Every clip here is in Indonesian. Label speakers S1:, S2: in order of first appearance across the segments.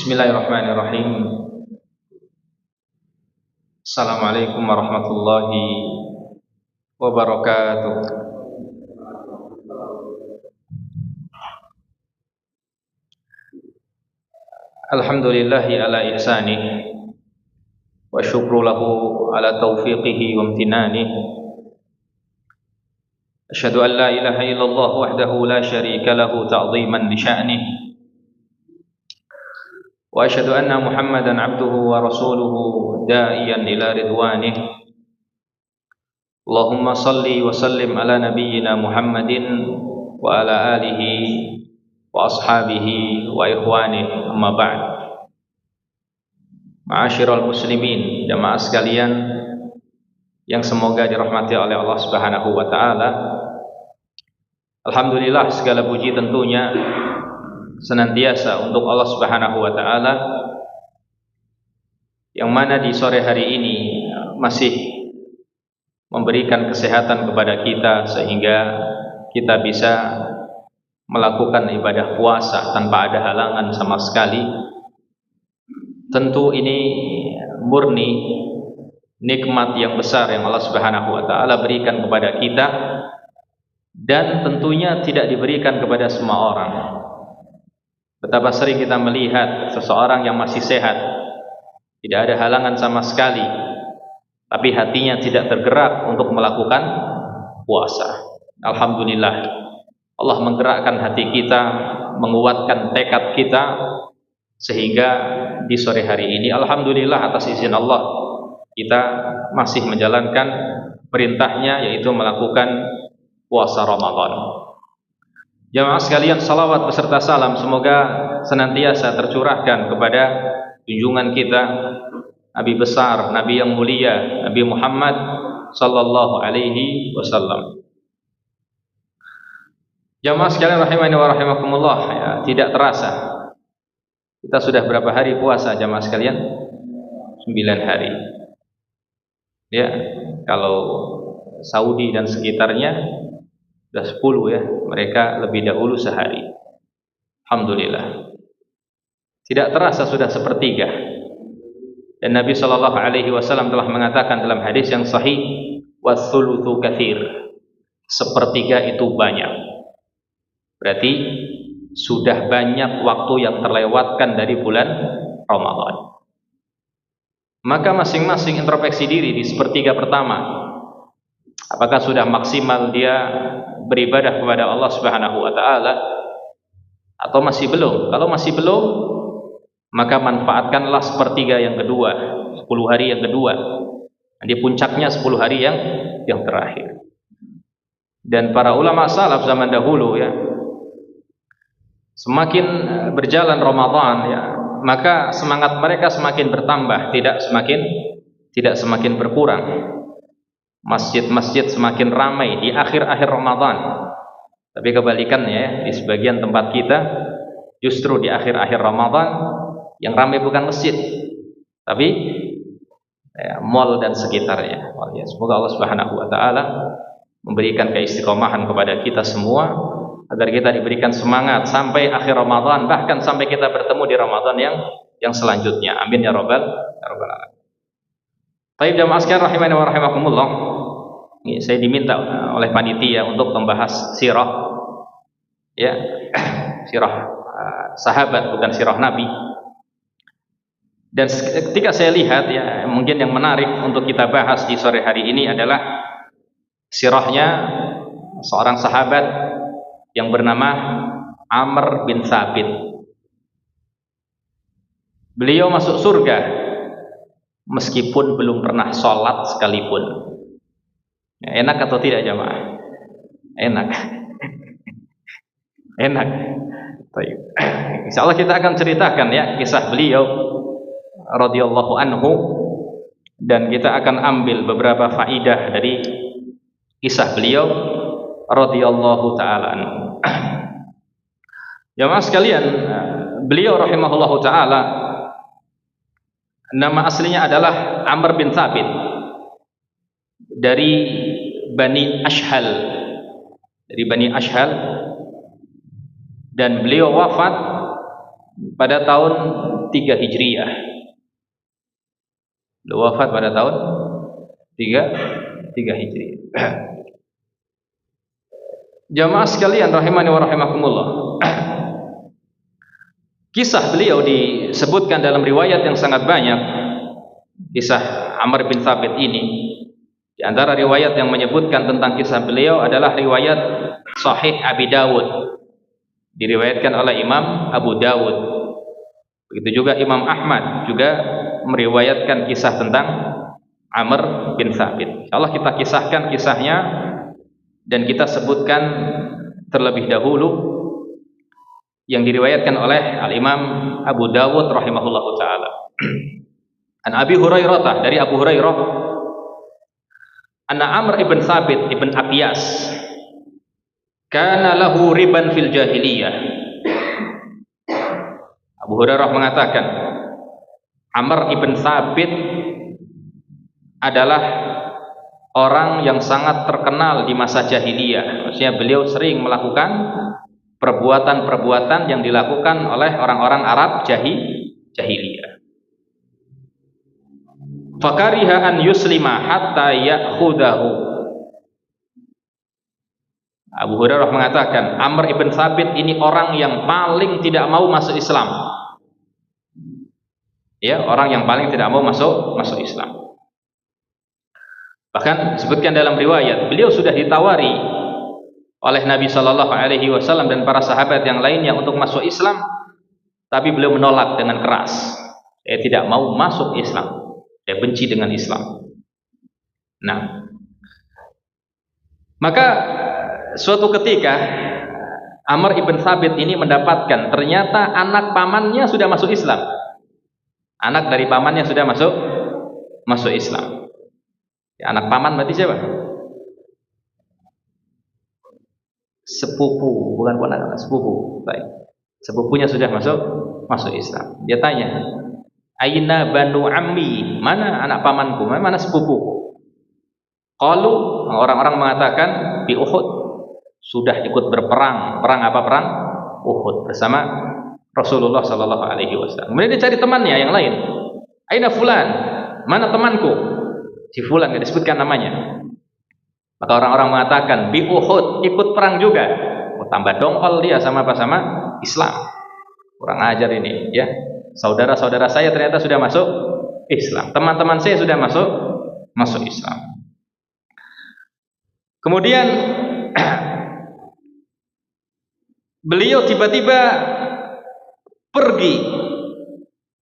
S1: Bismillahirrahmanirrahim. Assalamualaikum warahmatullahi wabarakatuh. Alhamdulillahi ala ihsanih wa syukru lahu ala taufiqihi wa amtinanih. Asyhadu an la ilaha illallah wahdahu la syarika lahu ta'ziman li sya'nih. Wa asyhadu anna Muhammadan abduhu wa rasuluhu da'iyan ila ridwanih. Allahumma salli wa sallim ala nabiyyina Muhammadin wa ala alihi wa ashabihi wa ikhwanih, amma ba'd. Ma'asyiral muslimin, jamaah sekalian yang semoga dirahmati oleh Allah Subhanahu wa taala. Alhamdulillah, segala puji tentunya senantiasa untuk Allah Subhanahu wa taala, yang mana di sore hari ini masih memberikan kesehatan kepada kita sehingga kita bisa melakukan ibadah puasa tanpa ada halangan sama sekali. Tentu ini murni nikmat yang besar yang Allah Subhanahu wa taala berikan kepada kita, dan tentunya tidak diberikan kepada semua orang. Betapa sering kita melihat seseorang yang masih sehat, tidak ada halangan sama sekali, tapi hatinya tidak tergerak untuk melakukan puasa. Alhamdulillah, Allah menggerakkan hati kita, menguatkan tekad kita, sehingga di sore hari ini alhamdulillah atas izin Allah kita masih menjalankan perintahnya, yaitu melakukan puasa Ramadan. Jamaah sekalian, salawat beserta salam semoga senantiasa tercurahkan kepada junjungan kita, Nabi besar, Nabi yang mulia, Nabi Muhammad sallallahu alaihi wasallam. Jamaah sekalian rahimani wa rahimakumullah, ya, tidak terasa kita sudah berapa hari puasa jamaah sekalian? 9 hari. Ya, kalau Saudi dan sekitarnya sudah 10 ya, mereka lebih dahulu sehari. Alhamdulillah. Tidak terasa sudah sepertiga. Dan Nabi sallallahu alaihi wasallam telah mengatakan dalam hadis yang sahih, "Watsulutu katsir." Sepertiga itu banyak. Berarti sudah banyak waktu yang terlewatkan dari bulan Ramadan. Maka masing-masing introspeksi diri di sepertiga pertama. Apakah sudah maksimal dia beribadah kepada Allah Subhanahu wa taala atau masih belum? Kalau masih belum, maka manfaatkanlah sepertiga yang kedua, 10 hari yang kedua. Di puncaknya 10 hari yang terakhir. Dan para ulama salaf zaman dahulu ya, semakin berjalan Ramadan ya, maka semangat mereka semakin bertambah, tidak semakin berkurang. Masjid-masjid semakin ramai di akhir-akhir Ramadan. Tapi kebalikannya ya, di sebagian tempat kita justru di akhir-akhir Ramadan yang ramai bukan masjid, tapi ya, mall dan sekitarnya. Ya, semoga Allah Subhanahu wa taala memberikan keistiqomahan kepada kita semua, agar kita diberikan semangat sampai akhir Ramadan, bahkan sampai kita bertemu di Ramadan yang selanjutnya. Amin ya rabbal alamin. Baik jamaah sekalian rahimani wa rahimakumullah. Saya diminta oleh panitia untuk membahas sirah, ya, sirah sahabat, bukan sirah Nabi. Dan ketika saya lihat ya, mungkin yang menarik untuk kita bahas di sore hari ini adalah sirahnya seorang sahabat yang bernama Amr bin Thabit. Beliau masuk surga meskipun belum pernah sholat sekalipun. Ya, enak atau tidak jamaah? Enak. Enak. Baik. Insyaallah kita akan ceritakan ya kisah beliau radhiyallahu anhu, dan kita akan ambil beberapa faidah dari kisah beliau radhiyallahu taala anhu. Jamaah sekalian, beliau rahimahullahu taala nama aslinya adalah Amr bin Thabit dari Bani Ashhal, dan beliau wafat pada tahun 3 Hijriah. Beliau wafat pada tahun 3 Hijriah. Jamaah sekalian rahimani wa rahimakumullah. Kisah beliau disebutkan dalam riwayat yang sangat banyak. Kisah Amr bin Thabit ini, di antara riwayat yang menyebutkan tentang kisah beliau adalah riwayat Sahih Abi Dawud, diriwayatkan oleh Imam Abu Dawud. Begitu juga Imam Ahmad juga meriwayatkan kisah tentang Amr bin Thabit. Insyaallah kita kisahkan kisahnya dan kita sebutkan terlebih dahulu yang diriwayatkan oleh Al-Imam Abu Dawud rahimahullahu taala. An Abi Hurairah, dari Abu Hurairah, anna Amr ibn Thabit ibn Aqyas kana lahu riban fil jahiliyah. Abu Hurairah mengatakan Amr ibn Thabit adalah orang yang sangat terkenal di masa jahiliyah. Maksudnya beliau sering melakukan perbuatan-perbuatan yang dilakukan oleh orang-orang Arab jahiliyah. Fakariha an yuslima hatta ya'khudahu. Abu Hurairah mengatakan Amr ibn Thabit ini orang yang paling tidak mau masuk Islam. Ya, orang yang paling tidak mau masuk Islam. Bahkan disebutkan dalam riwayat beliau sudah ditawari oleh Nabi Shallallahu Alaihi Wasallam dan para sahabat yang lainnya untuk masuk Islam, tapi beliau menolak dengan keras. Saya tidak mau masuk Islam, saya benci dengan Islam. Nah, maka suatu ketika Amr ibn Thabit ini mendapatkan ternyata anak pamannya sudah masuk Islam. Anak dari pamannya sudah masuk Islam. Ya, anak paman berarti siapa? Sepupu, bukan ponakan, sepupu. Baik. Sepupunya sudah masuk Islam. Dia tanya, "Aina banu ammi?" Mana anak pamanku? Mana sepupuku? Qalu, orang-orang mengatakan di Uhud. Sudah ikut berperang. Perang apa perang? Uhud bersama Rasulullah sallallahu alaihi wasallam. Kemudian dia cari temannya yang lain. "Aina fulan?" Mana temanku? Si fulan, tidak disebutkan namanya. Maka orang-orang mengatakan di Uhud ikut perang juga. Oh, tambah dongkol dia sama apa, sama Islam. Kurang ajar ini, ya. Saudara-saudara saya ternyata sudah masuk Islam. Teman-teman saya sudah masuk Islam. Kemudian beliau tiba-tiba pergi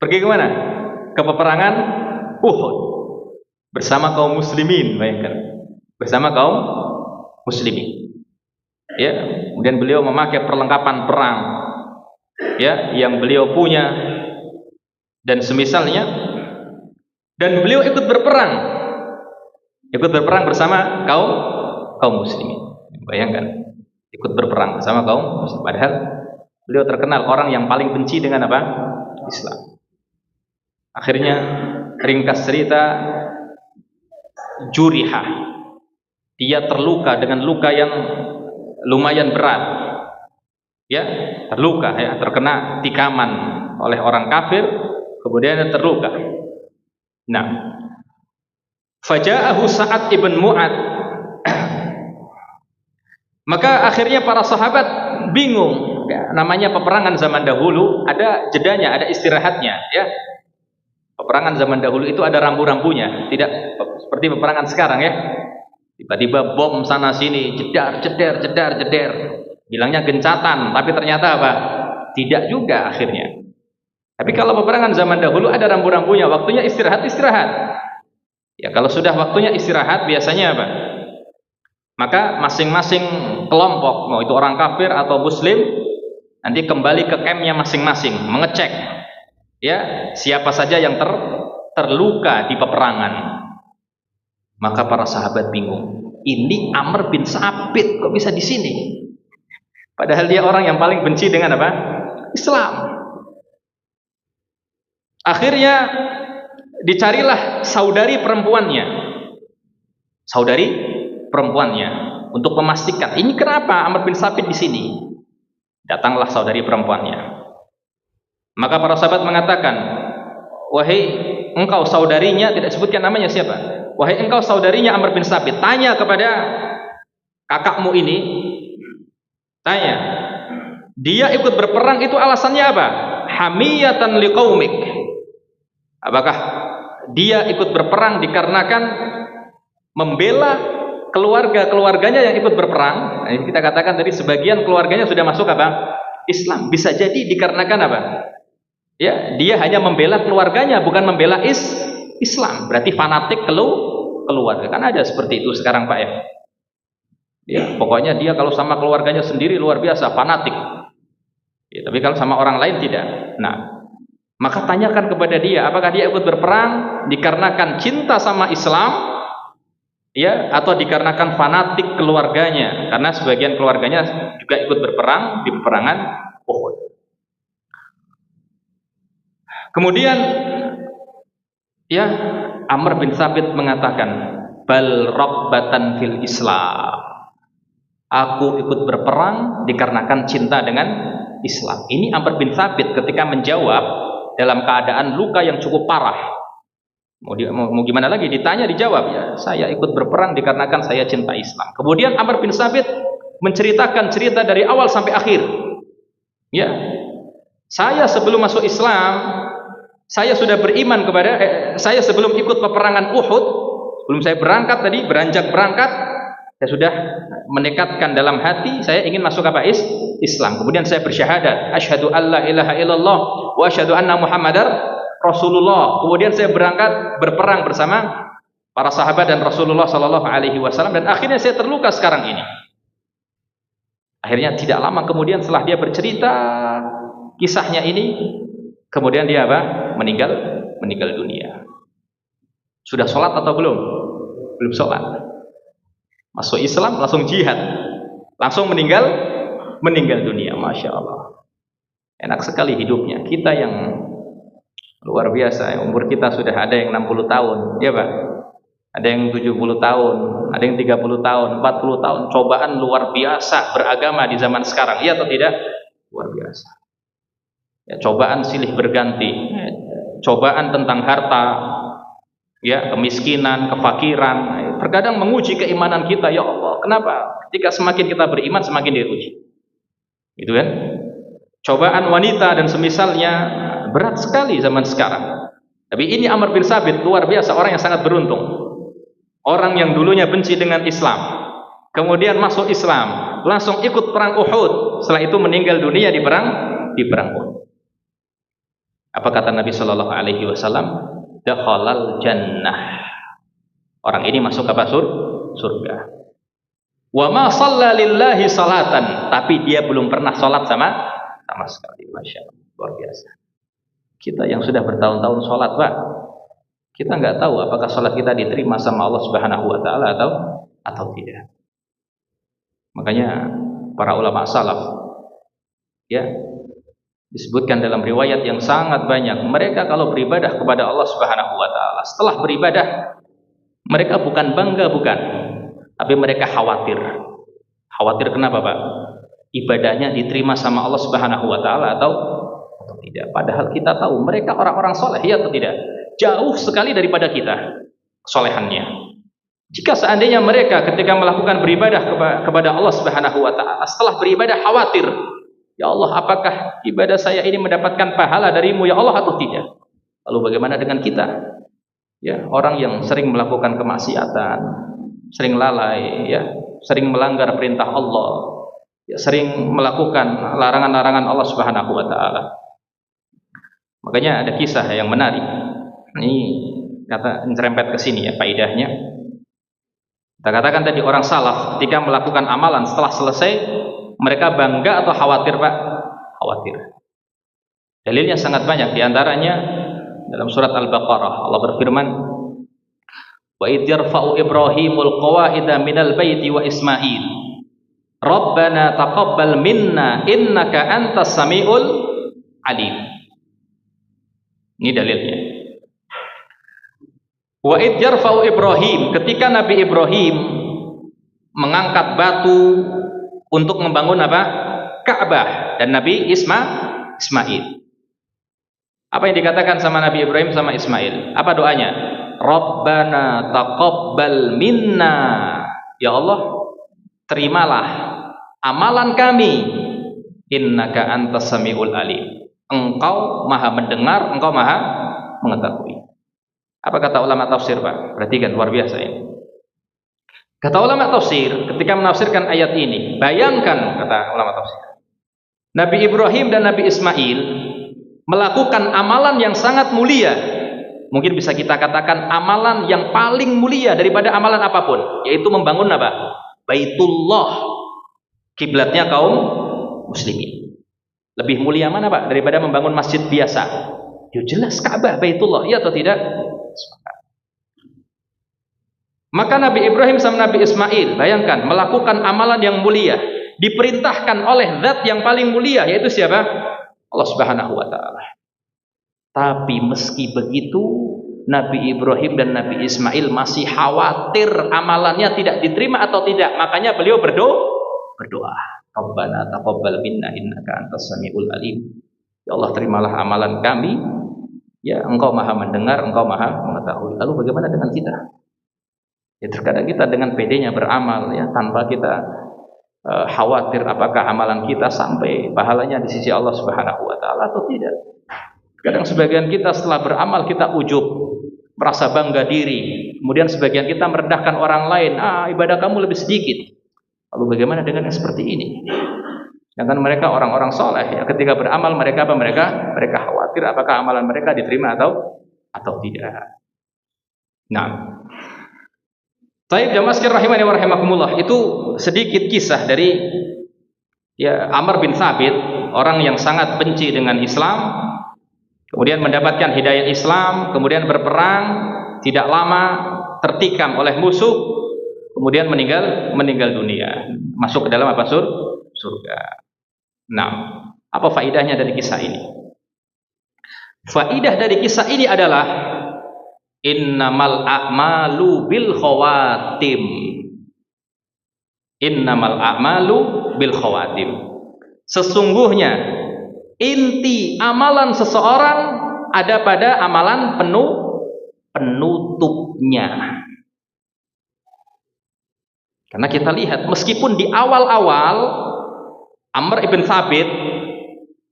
S1: ke mana? Ke peperangan Uhud bersama kaum muslimin, bayangkan, bersama kaum muslimin. Ya, kemudian beliau memakai perlengkapan perang, ya, yang beliau punya dan semisalnya, dan beliau ikut berperang bersama kaum muslimin. Bayangkan, ikut berperang bersama kaum muslimin. Padahal beliau terkenal orang yang paling benci dengan apa? Islam. Akhirnya ringkas cerita, juriha, dia terluka dengan luka yang lumayan berat, ya, terluka, ya, terkena tikaman oleh orang kafir, kemudian terluka. Nah, faja'ahu Sa'ad ibn Mu'ad. Maka akhirnya para sahabat bingung, ya, namanya peperangan zaman dahulu ada jedanya, ada istirahatnya, ya. Peperangan zaman dahulu itu ada rambu-rambunya, tidak seperti peperangan sekarang, ya. Tiba-tiba bom sana sini, jedar. Bilangnya gencatan, tapi ternyata apa? Tidak juga akhirnya. Tapi kalau peperangan zaman dahulu ada rambu-rambunya, waktunya istirahat. Ya, kalau sudah waktunya istirahat biasanya apa? Maka masing-masing kelompok, mau itu orang kafir atau muslim, nanti kembali ke campnya masing-masing, mengecek, ya, siapa saja yang terluka di peperangan. Maka para sahabat bingung, ini Amr bin Thabit kok bisa di sini? Padahal dia orang yang paling benci dengan apa? Islam. Akhirnya dicarilah saudari perempuannya untuk memastikan ini kenapa Amr bin Thabit di sini. Datanglah saudari perempuannya. Maka para sahabat mengatakan, wahai engkau saudarinya, tidak sebutkan namanya siapa, wahai engkau saudarinya Amr bin Tsabit, tanya kepada kakakmu ini, tanya, dia ikut berperang itu alasannya apa? Hamiyatan liqaumik. Apakah dia ikut berperang dikarenakan membela keluarganya yang ikut berperang? Nah, kita katakan tadi sebagian keluarganya sudah masuk apa? Islam. Bisa jadi dikarenakan apa? Ya, dia hanya membela keluarganya, bukan membela Islam. Berarti fanatik keluarga. Kan ada seperti itu sekarang, Pak, ya. Ya, pokoknya dia kalau sama keluarganya sendiri luar biasa fanatik. Ya, tapi kalau sama orang lain tidak. Nah, maka tanyakan kepada dia, apakah dia ikut berperang dikarenakan cinta sama Islam, ya, atau dikarenakan fanatik keluarganya? Karena sebagian keluarganya juga ikut berperang di peperangan Uhud. Kemudian, ya, Amr bin Tsabit mengatakan, bal rabbatan fil Islam. Aku ikut berperang dikarenakan cinta dengan Islam. Ini Amr bin Tsabit ketika menjawab dalam keadaan luka yang cukup parah. Mau gimana lagi? Ditanya, dijawab, ya, saya ikut berperang dikarenakan saya cinta Islam. Kemudian Amr bin Tsabit menceritakan cerita dari awal sampai akhir. Ya, saya sebelum masuk Islam, saya sudah beriman kepada, saya sebelum ikut peperangan Uhud, sebelum saya berangkat tadi, beranjak berangkat, saya sudah menekatkan dalam hati saya ingin masuk apa? Islam. Kemudian saya bersyahadat, asyhadu alla ilaha illallah wa asyhadu anna muhammadar rasulullah. Kemudian saya berangkat berperang bersama para sahabat dan Rasulullah sallallahu alaihi wasallam, dan akhirnya saya terluka sekarang ini. Akhirnya tidak lama kemudian setelah dia bercerita kisahnya ini, kemudian dia apa? Meninggal dunia. Sudah sholat atau belum? Belum sholat. Masuk Islam langsung jihad, langsung meninggal dunia. Masya Allah, enak sekali hidupnya. Kita yang luar biasa, umur kita sudah ada yang 60 tahun, ya Pak, ada yang 70 tahun, ada yang 30 tahun, 40 tahun. Cobaan luar biasa beragama di zaman sekarang, iya atau tidak? Luar biasa. Ya, cobaan silih berganti, cobaan tentang harta, ya, kemiskinan, kefakiran, terkadang menguji keimanan kita. Ya Allah, kenapa ketika semakin kita beriman semakin diuji? Gitu kan? Cobaan wanita dan semisalnya berat sekali zaman sekarang. Tapi ini Amr bin Tsabit luar biasa, orang yang sangat beruntung. Orang yang dulunya benci dengan Islam, kemudian masuk Islam, langsung ikut perang Uhud, setelah itu meninggal dunia di perang Uhud. Apa kata Nabi sallallahu alaihi wasallam? Dakhalal jannah. Orang ini masuk apa? Surga. Wa ma shalla lillahi salatan, tapi dia belum pernah salat sama sekali. Masya Allah, luar biasa. Kita yang sudah bertahun-tahun salat, Pak, kita nggak tahu apakah salat kita diterima sama Allah Subhanahu wa taala atau tidak. Makanya para ulama salaf, ya, disebutkan dalam riwayat yang sangat banyak, mereka kalau beribadah kepada Allah Subhanahu wa taala, setelah beribadah mereka bukan bangga, bukan, tapi mereka khawatir. Khawatir kenapa, Pak? Ibadahnya diterima sama Allah Subhanahu wa taala atau tidak. Padahal kita tahu mereka orang-orang soleh, ya atau tidak? Jauh sekali daripada kita solehannya. Jika seandainya mereka ketika melakukan beribadah kepada Allah Subhanahu wa taala, setelah beribadah khawatir, ya Allah, apakah ibadah saya ini mendapatkan pahala darimu ya Allah atau tidak? Lalu bagaimana dengan kita? Ya, orang yang sering melakukan kemaksiatan, sering lalai, ya, sering melanggar perintah Allah, ya, sering melakukan larangan-larangan Allah Subhanahu wa taala. Makanya ada kisah yang menarik. Ini kata nyerempet ke sini ya faedahnya. Kita katakan tadi orang salaf ketika melakukan amalan setelah selesai mereka bangga atau khawatir, Pak? Khawatir. Dalilnya sangat banyak, di antaranya dalam surat Al-Baqarah Allah berfirman, wa idh yarfa'u Ibrahimul qawaida minal baiti wa Ismail Rabbana taqabbal minna innaka antas samiul alim. Ini dalilnya. Wa idh yarfa'u Ibrahim, ketika Nabi Ibrahim mengangkat batu untuk membangun apa? Ka'bah, dan Nabi Ismail. Apa yang dikatakan sama Nabi Ibrahim sama Ismail? Apa doanya? Rabbana taqabbal minna. Ya Allah, terimalah amalan kami. Innaka antas samiul alim. Engkau maha mendengar, engkau maha mengetahui. Apa kata ulama tafsir, Pak? Perhatikan, luar biasa ini. Kata ulama tafsir ketika menafsirkan ayat ini, bayangkan, kata ulama tafsir, Nabi Ibrahim dan Nabi Ismail melakukan amalan yang sangat mulia. Mungkin bisa kita katakan amalan yang paling mulia daripada amalan apapun, yaitu membangun apa? Baitullah, kiblatnya kaum muslimin. Lebih mulia mana, Pak, daripada membangun masjid biasa? Ya jelas Ka'bah, Baitullah, iya atau tidak? Maka Nabi Ibrahim sama Nabi Ismail, bayangkan, melakukan amalan yang mulia, diperintahkan oleh zat yang paling mulia, yaitu siapa? Allah Subhanahu wa ta'ala. Tapi meski begitu, Nabi Ibrahim dan Nabi Ismail masih khawatir amalannya tidak diterima atau tidak. Makanya beliau berdoa, Rabbana taqabbal minna innaka antas samiul alim. Ya Allah, terimalah amalan kami. Ya, Engkau maha mendengar, Engkau maha mengetahui. Lalu bagaimana dengan kita? Ya, terkadang kita dengan pedenya beramal, ya, tanpa kita khawatir apakah amalan kita sampai pahalanya di sisi Allah Subhanahu wa ta'ala atau tidak. Kadang sebagian kita setelah beramal kita ujub, merasa bangga diri, kemudian sebagian kita merendahkan orang lain, ibadah kamu lebih sedikit. Lalu bagaimana dengan yang seperti ini? Sedangkan mereka orang-orang soleh, ya, ketika beramal mereka apa? Mereka khawatir apakah amalan mereka diterima atau tidak. Nah, Taib jamaah sekalian rahimani wa rahimakumullah, itu sedikit kisah dari Amr bin Thabit, orang yang sangat benci dengan Islam, kemudian mendapatkan hidayah Islam, kemudian berperang, tidak lama tertikam oleh musuh, kemudian meninggal dunia, masuk ke dalam apa? Surga. Nah, apa faidahnya dari kisah ini? Faidah dari kisah ini adalah innamal a'malu bil khawatim. Innamal a'malu bil khawatim. Sesungguhnya inti amalan seseorang ada pada amalan penutupnya. Karena kita lihat, meskipun di awal-awal Amr ibn Thabit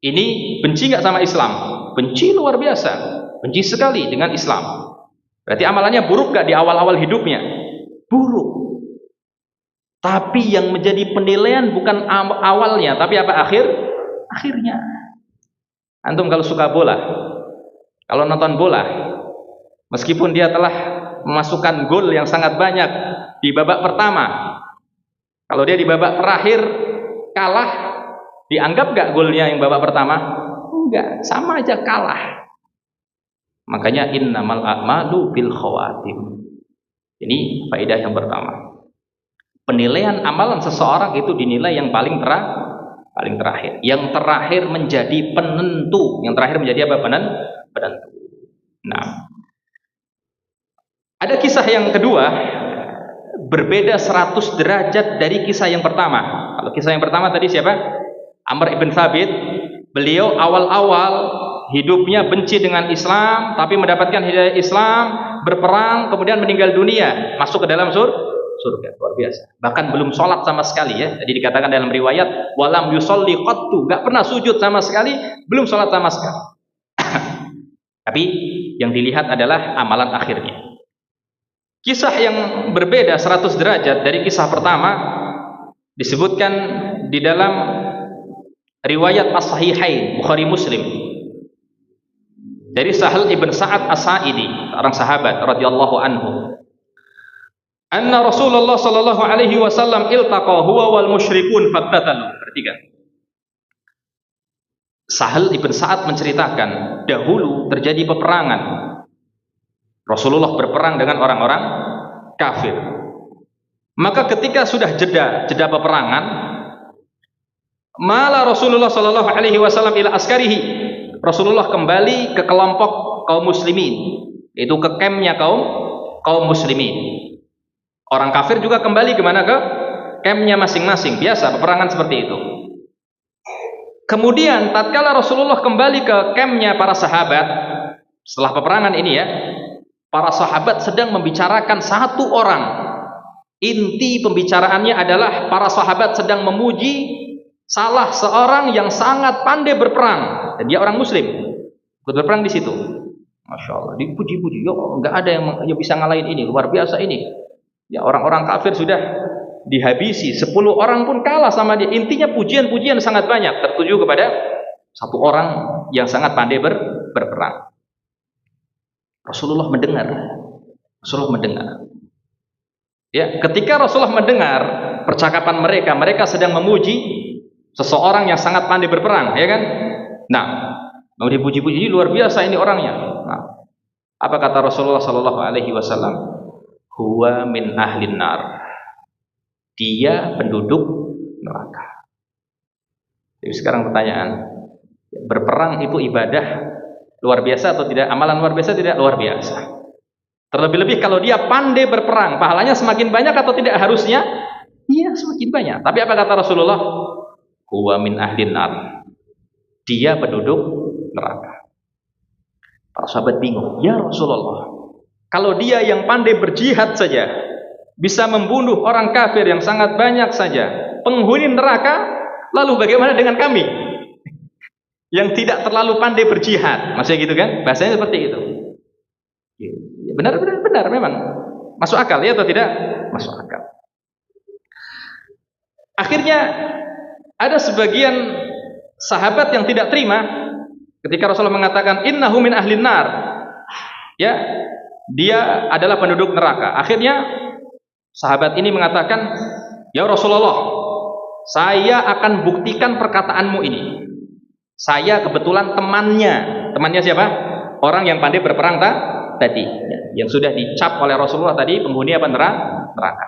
S1: ini benci nggak sama Islam? Benci luar biasa, benci sekali dengan Islam. Berarti amalannya buruk gak di awal-awal hidupnya? Buruk. Tapi yang menjadi penilaian bukan awalnya, tapi apa? Akhirnya. Antum kalau suka bola, kalau nonton bola, meskipun dia telah memasukkan gol yang sangat banyak di babak pertama, kalau dia di babak terakhir kalah, dianggap gak golnya yang babak pertama? Enggak, sama aja kalah. Makanya innamal a'malu bil khawatim. Ini faedah yang pertama. Penilaian amalan seseorang itu dinilai yang paling terakhir. Yang terakhir menjadi penentu. Yang terakhir menjadi apa? Penentu. Nah, ada kisah yang kedua, berbeda 100 derajat dari kisah yang pertama. Kalau kisah yang pertama tadi siapa? Amr ibn Thabit. Beliau awal-awal hidupnya benci dengan Islam, tapi mendapatkan hidayah Islam, berperang, kemudian meninggal dunia, masuk ke dalam surga. Luar biasa. Bahkan belum sholat sama sekali, ya. Jadi dikatakan dalam riwayat, walam yusolli qattu, gak pernah sujud sama sekali, belum sholat sama sekali. Tapi yang dilihat adalah amalan akhirnya. Kisah yang berbeda 100 derajat dari kisah pertama disebutkan di dalam riwayat As-Sahihain, Bukhari Muslim. Dari Sahal ibn Sa'ad As-Sa'idi, orang sahabat radhiyallahu anhu, anna Rasulullah sallallahu alaihi wasallam iltaqa huwa wal musyrikun faqtatalu. Perhatikan. Sahal ibn Sa'ad menceritakan, dahulu terjadi peperangan. Rasulullah berperang dengan orang-orang kafir. Maka ketika sudah jeda peperangan, mala Rasulullah sallallahu alaihi wasallam ila askarihi. Rasulullah kembali ke kelompok kaum muslimin, yaitu ke campnya kaum muslimin. Orang kafir juga kembali kemana? Ke campnya masing-masing. Biasa peperangan seperti itu. Kemudian tatkala Rasulullah kembali ke kampnya para sahabat setelah peperangan ini ya, para sahabat sedang membicarakan satu orang. Inti pembicaraannya adalah para sahabat sedang memuji salah seorang yang sangat pandai berperang, dan dia orang Muslim, berperang di situ. Masya Allah, dipuji-puji, yo nggak ada yang bisa ngalahin ini, luar biasa ini. Ya orang-orang kafir sudah dihabisi, 10 orang pun kalah sama dia. Intinya pujian-pujian sangat banyak tertuju kepada satu orang yang sangat pandai berperang. Rasulullah mendengar. Ya, ketika Rasulullah mendengar percakapan mereka, mereka sedang memuji seseorang yang sangat pandai berperang, ya kan? Nah, mau dipuji-puji, luar biasa ini orangnya. Nah, apa kata Rasulullah sallallahu alaihi wasallam? Huwa min ahlin nar. Dia penduduk neraka. Jadi sekarang pertanyaan, berperang itu ibadah luar biasa atau tidak? Amalan luar biasa tidak? Luar biasa. Terlebih-lebih kalau dia pandai berperang, pahalanya semakin banyak atau tidak harusnya? Iya, semakin banyak. Tapi apa kata Rasulullah? Huwa min ahlin nar. Dia penduduk neraka. Para sahabat bingung. Ya Rasulullah, kalau dia yang pandai berjihad saja bisa membunuh orang kafir yang sangat banyak saja, penghuni neraka, lalu bagaimana dengan kami yang tidak terlalu pandai berjihad? Maksudnya gitu kan? Bahasanya seperti itu. Benar memang masuk akal ya atau tidak? Masuk akal. Akhirnya ada sebagian sahabat yang tidak terima ketika Rasulullah mengatakan innahu min ahlin nar. Ya, dia adalah penduduk neraka. Akhirnya sahabat ini mengatakan, "Ya Rasulullah, saya akan buktikan perkataanmu ini. Saya kebetulan temannya. Temannya siapa? Orang yang pandai berperang tadi, yang sudah dicap oleh Rasulullah tadi, penghuni apa? Neraka.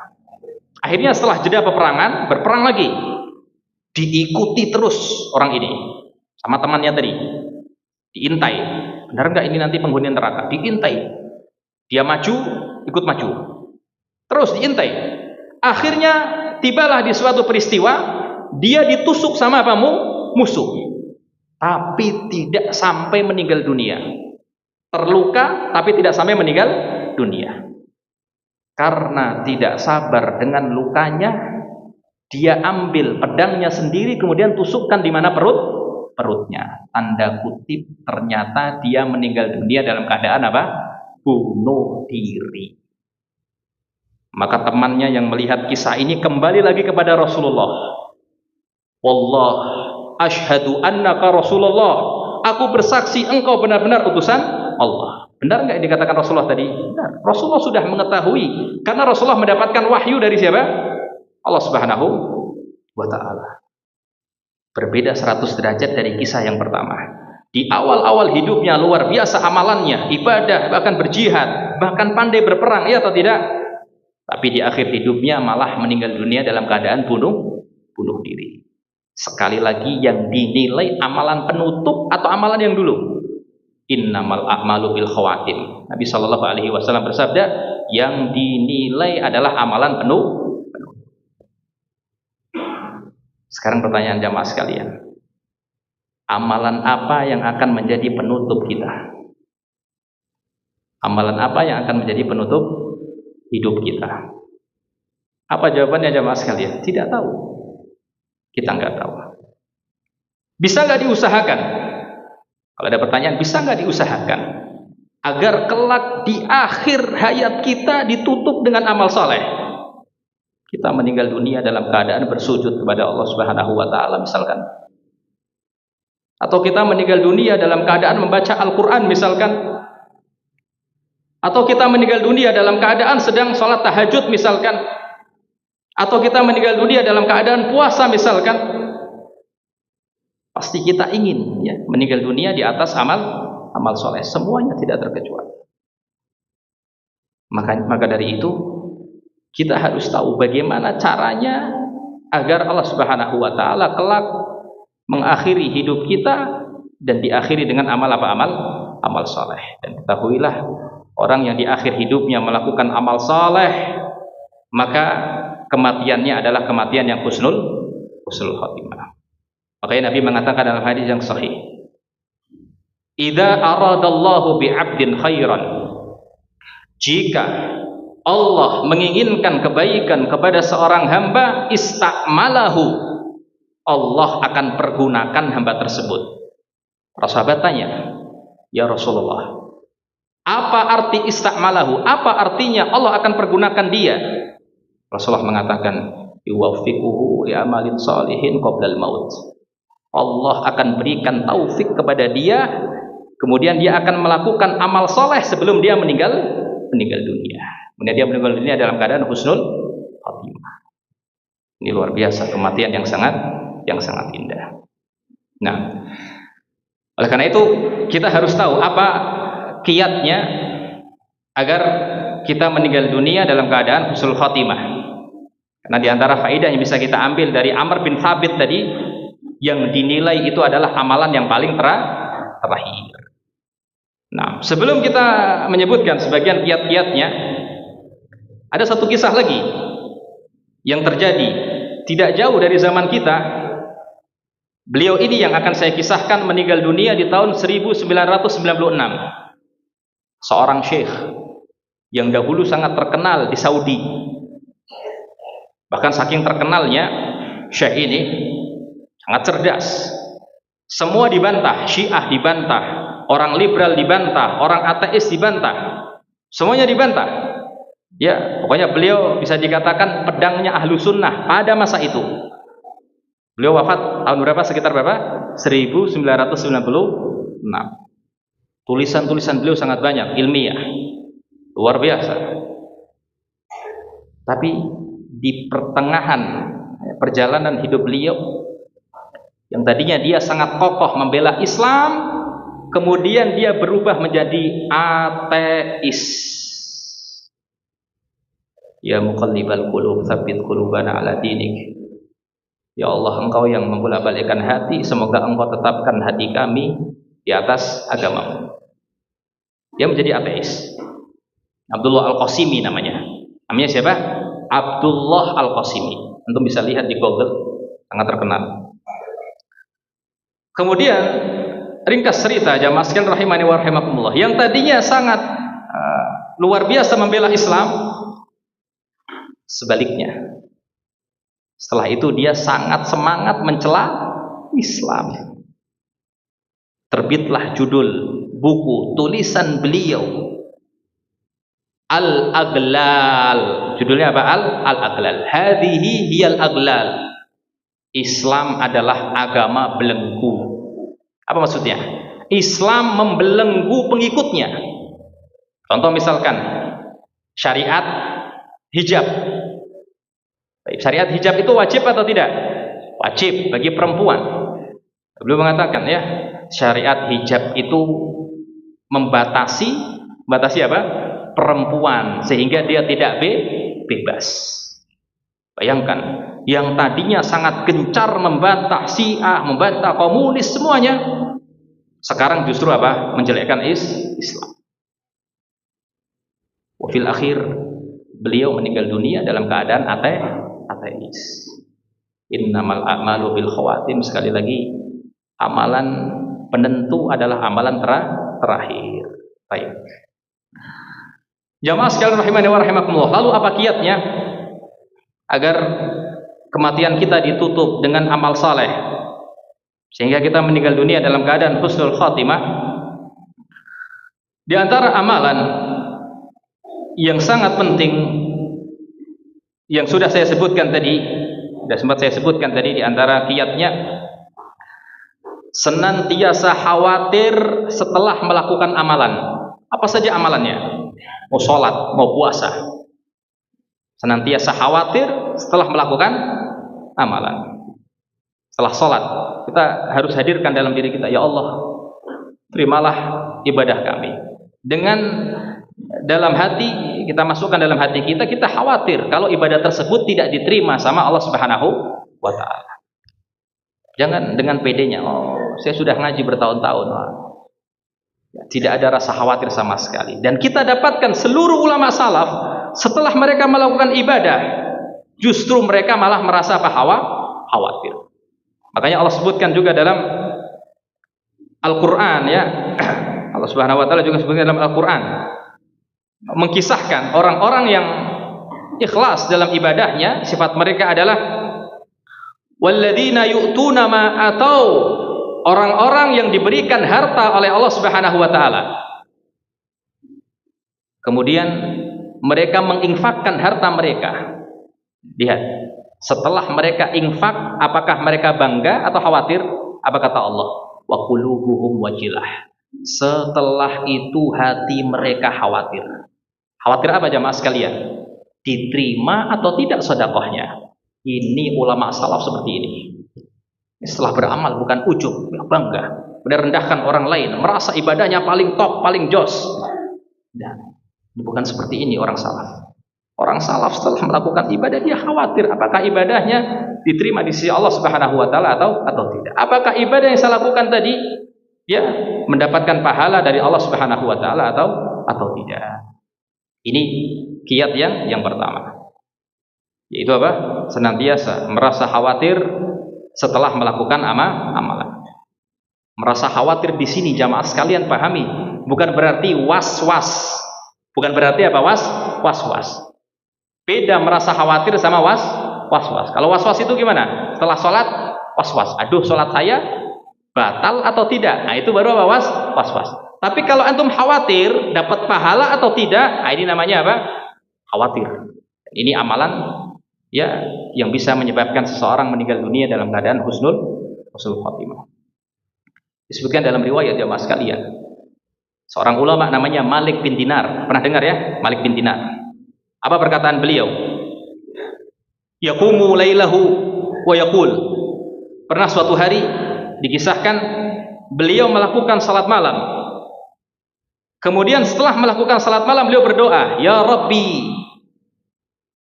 S1: Akhirnya setelah jeda peperangan, berperang lagi. Diikuti terus orang ini sama temannya tadi. Diintai. Benar nggak ini nanti penghuni neraka? Diintai. Dia maju, ikut maju. Terus diintai. Akhirnya tibalah di suatu peristiwa, dia ditusuk sama apa? Musuh. Tapi tidak sampai meninggal dunia. Terluka tapi tidak sampai meninggal dunia. Karena tidak sabar dengan lukanya, dia ambil pedangnya sendiri kemudian tusukkan di mana? Perutnya. Tanda kutip, ternyata dia meninggal dunia dalam keadaan apa? Bunuh diri. Maka temannya yang melihat kisah ini kembali lagi kepada Rasulullah. Wallah asyhadu annaka Rasulullah. Aku bersaksi engkau benar-benar utusan Allah. Benar nggak yang dikatakan Rasulullah tadi? Benar. Rasulullah sudah mengetahui karena Rasulullah mendapatkan wahyu dari siapa? Allah Subhanahu wa taala. Berbeda 100 derajat dari kisah yang pertama. Di awal-awal hidupnya luar biasa amalannya, ibadah, bahkan berjihad, bahkan pandai berperang, ya atau tidak? Tapi di akhir hidupnya malah meninggal dunia dalam keadaan bunuh diri. Sekali lagi yang dinilai amalan penutup atau amalan yang dulu? Innamal a'malu bil khawatim. Nabi sallallahu alaihi wasallam bersabda, yang dinilai adalah amalan penuh. Sekarang pertanyaan jamaah sekalian. Amalan apa yang akan menjadi penutup kita? Amalan apa yang akan menjadi penutup hidup kita? Apa jawabannya jamaah sekalian? Tidak tahu. Kita nggak tahu. Bisa nggak diusahakan? Kalau ada pertanyaan, bisa nggak diusahakan agar kelak di akhir hayat kita ditutup dengan amal soleh? Kita meninggal dunia dalam keadaan bersujud kepada Allah Subhanahu wa taala misalkan. Atau kita meninggal dunia dalam keadaan membaca Al-Quran misalkan. Atau kita meninggal dunia dalam keadaan sedang sholat tahajud misalkan. Atau kita meninggal dunia dalam keadaan puasa misalkan. Pasti kita ingin ya, meninggal dunia di atas amal soleh. Semuanya tidak terkecuali. Maka dari itu kita harus tahu bagaimana caranya agar Allah Subhanahu wa taala kelak mengakhiri hidup kita dan diakhiri dengan amal soleh. Dan ketahuilah, orang yang di akhir hidupnya melakukan amal soleh, maka kematiannya adalah kematian yang husnul khotimah. Makanya Nabi mengatakan dalam hadis yang sahih, "Idza aradallahu bi'abdin khairan." Jika Allah menginginkan kebaikan kepada seorang hamba, istakmalahu, Allah akan pergunakan hamba tersebut. Para sahabat tanya, "Ya Rasulullah, apa arti istakmalahu? Apa artinya Allah akan pergunakan dia?" Rasulullah mengatakan, "Yuwaffiquhu li amalin salihin qabla al-maut." Allah akan berikan taufik kepada dia, kemudian dia akan melakukan amal soleh sebelum dia meninggal dunia. Kemudian dia meninggal dunia dalam keadaan husnul khatimah. Ini luar biasa, kematian yang sangat indah. Nah, oleh karena itu kita harus tahu apa kiatnya agar kita meninggal dunia dalam keadaan husnul khatimah. Karena di antara faedah yang bisa kita ambil dari Amr bin Thabit tadi, yang dinilai itu adalah amalan yang paling terakhir. Nah, sebelum kita menyebutkan sebagian kiat-kiatnya, ada satu kisah lagi yang terjadi tidak jauh dari zaman kita. Beliau ini yang akan saya kisahkan meninggal dunia di tahun 1996. Seorang syekh yang dahulu sangat terkenal di Saudi. Bahkan saking terkenalnya, syekh ini sangat cerdas. Semua dibantah, Syiah dibantah, orang liberal dibantah, orang ateis dibantah, semuanya dibantah. Ya, pokoknya beliau bisa dikatakan pedangnya ahlu sunnah pada masa itu. Beliau wafat tahun berapa? Sekitar berapa? 1996. Tulisan-tulisan beliau sangat banyak, ilmiah, luar biasa. Tapi di pertengahan perjalanan hidup beliau, yang tadinya dia sangat kokoh membela Islam, kemudian dia berubah menjadi ateis. Ya muqallibal qulub, tsabbit qulubana ala dinik. Ya Allah, Engkau yang membolak-balikkan hati, semoga Engkau tetapkan hati kami di atas agamamu. Dia menjadi ateis. Abdullah Al-Qasimi namanya. Namanya siapa? Abdullah Al-Qasimi. Antum bisa lihat di Google, sangat terkenal. Kemudian ringkas cerita jamaah sekalian rahimani wa rahimakumullah, yang tadinya sangat luar biasa membela Islam, sebaliknya setelah itu dia sangat semangat mencela Islam. Terbitlah judul buku tulisan beliau Al-Aghlal. Judulnya apa? Al-Aghlal. Hadhihi hiyal aghlal. Islam adalah agama belenggu. Apa maksudnya? Islam membelenggu pengikutnya. Contoh misalkan syariat hijab. Syariat hijab itu wajib atau tidak? Wajib bagi perempuan. Beliau mengatakan ya, syariat hijab itu membatasi apa? Perempuan, sehingga dia tidak bebas. Bayangkan, yang tadinya sangat gencar membantah Syiah, membantah komunis semuanya, sekarang justru apa? Menjelekkan Islam. Wafil akhir, beliau meninggal dunia dalam keadaan ateis. Innamal a'malu bil khawatim. Sekali lagi, amalan penentu adalah amalan terakhir. Baik. Jamaah sekalian rahimani wa rahimakumullah. Lalu apa kiatnya agar kematian kita ditutup dengan amal saleh sehingga kita meninggal dunia dalam keadaan husnul khatimah? Di antara amalan yang sangat penting yang sudah saya sebutkan tadi, di antara kiatnya, senantiasa khawatir setelah melakukan amalan. Apa saja amalannya? Mau sholat, mau puasa, senantiasa khawatir setelah melakukan amalan. Setelah sholat, kita harus hadirkan dalam diri kita, ya Allah, terimalah ibadah kami. Dengan dalam hati, kita masukkan dalam hati kita, kita khawatir kalau ibadah tersebut tidak diterima sama Allah Subhanahu wa ta'ala. Jangan dengan pedenya, oh saya sudah ngaji bertahun-tahun, tidak ada rasa khawatir sama sekali. Dan kita dapatkan seluruh ulama salaf, setelah mereka melakukan ibadah, justru mereka malah merasa apa? Khawatir. Makanya Allah sebutkan juga dalam Al-Quran, ya. Allah Subhanahu wa Ta'ala juga sebutkan dalam Al-Quran, mengkisahkan orang-orang yang ikhlas dalam ibadahnya. Sifat mereka adalah walladzina yu'tuna ma atau, orang-orang yang diberikan harta oleh Allah Subhanahu wa Ta'ala, kemudian mereka menginfakkan harta mereka. Lihat, setelah mereka infak, apakah mereka bangga atau khawatir? Apa kata Allah? Wa qulubuhum wajilah. Setelah itu hati mereka khawatir. Khawatir apa jamaah sekalian? Diterima atau tidak sedekahnya? Ini ulama salaf seperti ini. Setelah beramal bukan ujub, bangga, merendahkan orang lain, merasa ibadahnya paling top, paling jos. Dan bukan seperti ini orang salaf. Orang salaf setelah melakukan ibadah dia khawatir apakah ibadahnya diterima di sisi Allah Subhanahu wa Ta'ala atau tidak. Apakah ibadah yang saya lakukan tadi ya mendapatkan pahala dari Allah Subhanahu wa Ta'ala atau tidak. Ini kiat yang pertama. Yaitu apa? Senantiasa merasa khawatir setelah melakukan amalan. Merasa khawatir di sini jamaah sekalian pahami, bukan berarti was-was. Bukan berarti apa? Was-was. Beda merasa khawatir sama was-was. Kalau was-was itu gimana? Setelah sholat was-was. Aduh, sholat saya batal atau tidak? Nah, itu baru apa? Was-was. Tapi kalau antum khawatir dapat pahala atau tidak, nah ini namanya apa? Khawatir. Ini amalan ya yang bisa menyebabkan seseorang meninggal dunia dalam keadaan husnul khotimah. Disebutkan dalam riwayat jamaah sekalian, seorang ulama namanya Malik bin Dinar. Pernah dengar ya? Malik bin Dinar. Apa perkataan beliau? Yaqumu lailahu wa yaqul. Pernah suatu hari dikisahkan beliau melakukan salat malam. Kemudian setelah melakukan salat malam beliau berdoa, "Ya Rabbi,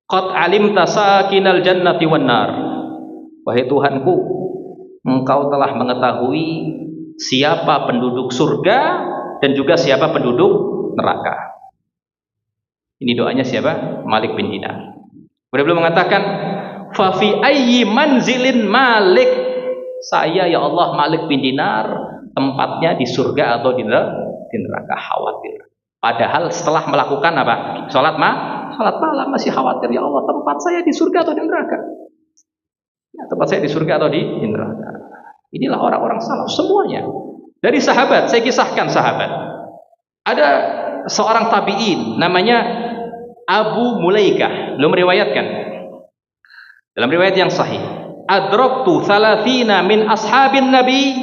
S1: qad alimta sakinal jannati wan nar." Wahai Tuhanku, Engkau telah mengetahui siapa penduduk surga dan juga siapa penduduk neraka. Ini doanya siapa? Malik bin Dinar. Beliau mengatakan, "Fa fi ayyi manzilin Malik?" Saya ya Allah Malik bin Dinar tempatnya di surga atau di neraka, khawatir. Padahal setelah melakukan apa? Salat malam masih khawatir, ya Allah tempat saya di surga atau di neraka? Ya, tempat saya di surga atau di neraka. Inilah orang-orang salaf semuanya. Dari sahabat, saya kisahkan sahabat. Ada seorang tabi'in namanya Abu Mulaikah, belum meriwayatkan. Dalam riwayat yang sahih, adraktu 30 min ashabin nabi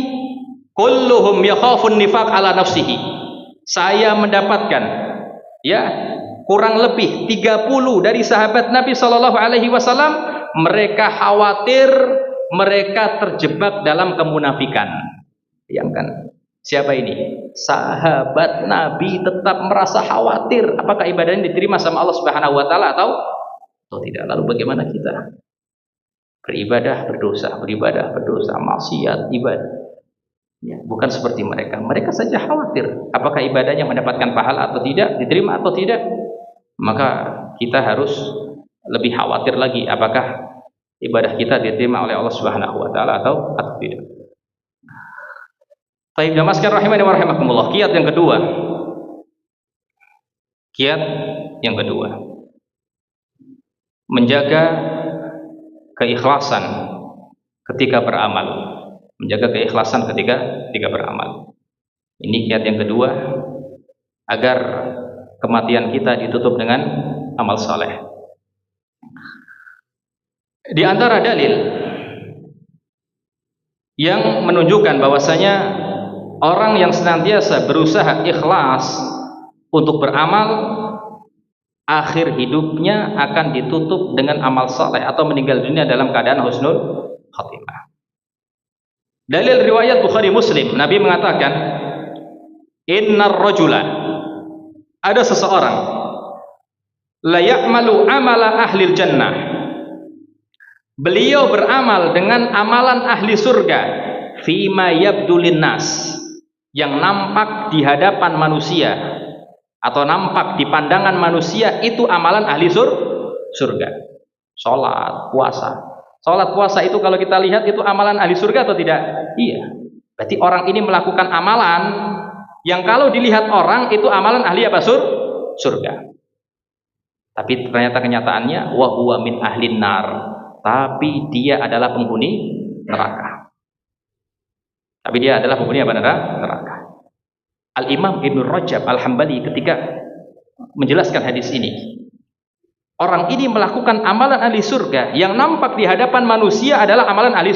S1: kulluhum yakhafun nifaq ala nafsihi. Saya mendapatkan ya kurang lebih 30 dari sahabat Nabi sallallahu alaihi wasallam, mereka khawatir mereka terjebak dalam kemunafikan. Bayangkan, siapa ini? Sahabat Nabi tetap merasa khawatir apakah ibadahnya diterima sama Allah Subhanahu wa Ta'ala atau tidak. Lalu bagaimana kita? Beribadah berdosa, maksiat ibadah. Ya, bukan seperti mereka. Mereka saja khawatir apakah ibadahnya mendapatkan pahala atau tidak, diterima atau tidak. Maka kita harus lebih khawatir lagi apakah ibadah kita diterima oleh Allah Subhanahu wa Ta'ala atau tidak. Baik, jamaah sekalian rahimani wa rahimakumullah. Kiat yang kedua, menjaga keikhlasan ketika beramal. Ini kiat yang kedua, agar kematian kita ditutup dengan amal saleh. Di antara dalil yang menunjukkan bahwasanya orang yang senantiasa berusaha ikhlas untuk beramal, akhir hidupnya akan ditutup dengan amal saleh atau meninggal dunia dalam keadaan husnul khatimah. Dalil riwayat Bukhari Muslim, Nabi mengatakan, "Innar rajula," ada seseorang, "la ya'malu amala ahlil jannah." Beliau beramal dengan amalan ahli surga, fima yabdulin nas, yang nampak di hadapan manusia atau nampak di pandangan manusia, itu amalan ahli surga. Sholat, puasa. Salat puasa itu kalau kita lihat itu amalan ahli surga atau tidak? Iya. Berarti orang ini melakukan amalan yang kalau dilihat orang itu amalan ahli apa? Surga. Tapi ternyata kenyataannya wa huwa min ahlin nar. Tapi dia adalah penghuni neraka. Tapi dia adalah penghuni apa? Neraka. Al-Imam Ibnu Rajab Al-Hambali ketika menjelaskan hadis ini, orang ini melakukan amalan ahli surga yang nampak di hadapan manusia adalah amalan ahli